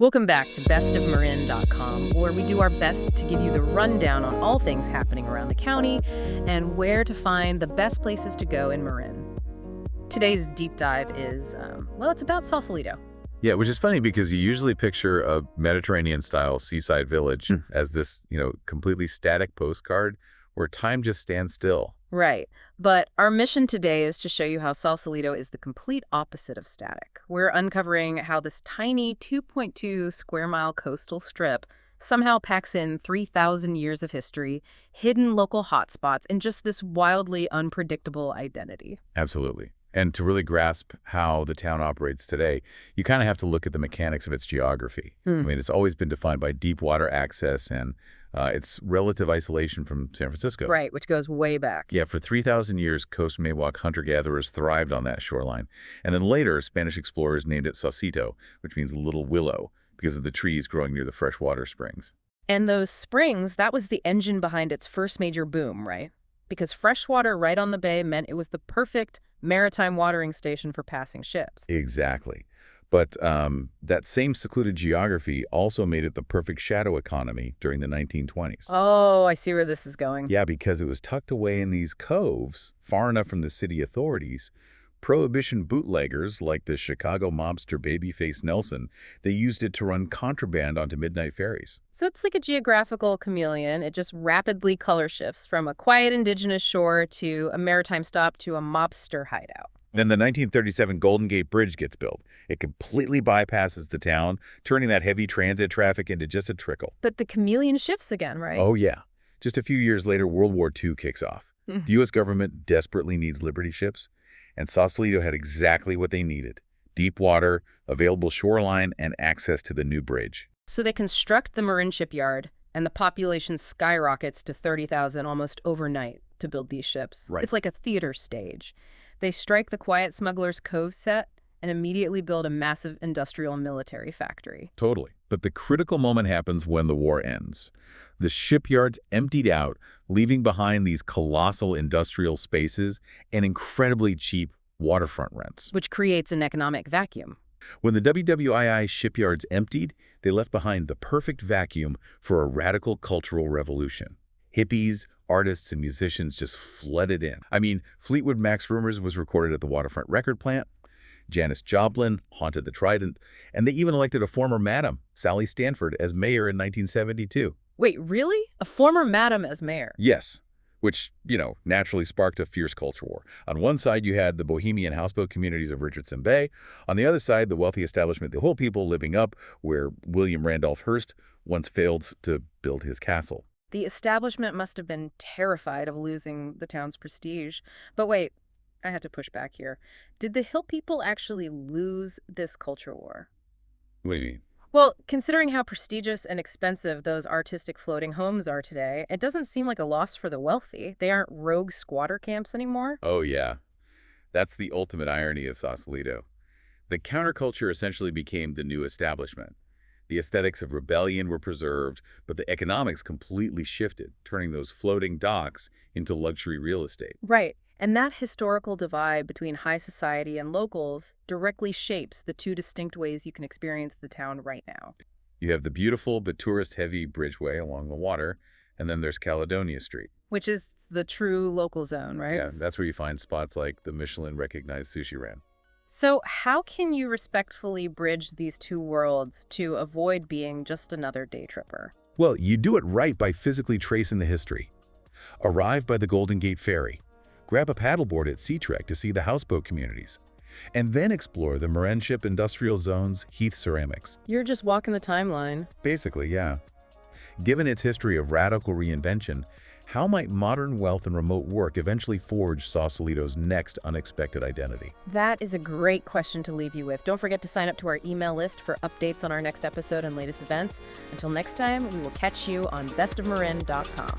Welcome back to bestofmarin.com, where we do our best to give you the rundown on all things happening around the county and where to find the best places to go in Marin. Today's deep dive is, it's about Sausalito. Yeah, which is funny because you usually picture a Mediterranean-style seaside village as this, completely static postcard where time just stands still. Right. But our mission today is to show you how Sausalito is the complete opposite of static. We're uncovering how this tiny 2.2 square mile coastal strip somehow packs in 3,000 years of history, hidden local hotspots, and just this wildly unpredictable identity. Absolutely. And to really grasp how the town operates today, you kind of have to look at the mechanics of its geography. I mean, it's always been defined by deep water access and its relative isolation from San Francisco. Right, which goes way back. Yeah, for 3,000 years, coast Miwok hunter-gatherers thrived on that shoreline. And then later, Spanish explorers named it Sausalito, which means little willow, because of the trees growing near the freshwater springs. And those springs, that was the engine behind its first major boom, right? Because fresh water right on the bay meant it was the perfect maritime watering station for passing ships. Exactly. But that same secluded geography also made it the perfect shadow economy during the 1920s. Oh, I see where this is going. Yeah, because it was tucked away in these coves, far enough from the city authorities. Prohibition bootleggers, like the Chicago mobster Babyface Nelson, they used it to run contraband onto midnight ferries. So it's like a geographical chameleon. It just rapidly color shifts from a quiet indigenous shore to a maritime stop to a mobster hideout. Then the 1937 Golden Gate Bridge gets built. It completely bypasses the town, turning that heavy transit traffic into just a trickle. But the chameleon shifts again, right? Oh, yeah. Just a few years later, World War II kicks off. The U.S. government desperately needs Liberty ships, and Sausalito had exactly what they needed: deep water, available shoreline, and access to the new bridge. So they construct the Marin shipyard, and the population skyrockets to 30,000 almost overnight to build these ships. Right. It's like a theater stage. They strike the Quiet Smuggler's Cove set and immediately build a massive industrial and military factory. Totally. But the critical moment happens when the war ends. The shipyard's emptied out, leaving behind these colossal industrial spaces and incredibly cheap waterfront rents. Which creates an economic vacuum. When the WWII shipyards emptied, they left behind the perfect vacuum for a radical cultural revolution. Hippies, artists, and musicians just flooded in. I mean, Fleetwood Mac's Rumours was recorded at the waterfront record plant. Janis Joplin haunted the Trident, and they even elected a former madam, Sally Stanford, as mayor in 1972. Wait, really? A former madam as mayor? Yes, which, naturally sparked a fierce culture war. On one side, you had the Bohemian houseboat communities of Richardson Bay. On the other side, the wealthy establishment, the whole people living up where William Randolph Hearst once failed to build his castle. The establishment must have been terrified of losing the town's prestige. But wait, I had to push back here. Did the Hill people actually lose this culture war? What do you mean? Well, considering how prestigious and expensive those artistic floating homes are today, it doesn't seem like a loss for the wealthy. They aren't rogue squatter camps anymore. Oh, yeah. That's the ultimate irony of Sausalito. The counterculture essentially became the new establishment. The aesthetics of rebellion were preserved, but the economics completely shifted, turning those floating docks into luxury real estate. Right. And that historical divide between high society and locals directly shapes the two distinct ways you can experience the town right now. You have the beautiful but tourist-heavy bridgeway along the water, and then there's Caledonia Street. Which is the true local zone, right? Yeah, that's where you find spots like the Michelin-recognized Sushi Ran. So how can you respectfully bridge these two worlds to avoid being just another day tripper? Well, you do it right by physically tracing the history. Arrive by the Golden Gate Ferry. Grab a paddleboard at Sea Trek to see the houseboat communities. And then explore the Marinship Industrial Zone's Heath Ceramics. You're just walking the timeline. Basically, yeah. Given its history of radical reinvention, how might modern wealth and remote work eventually forge Sausalito's next unexpected identity? That is a great question to leave you with. Don't forget to sign up to our email list for updates on our next episode and latest events. Until next time, we will catch you on bestofmarin.com.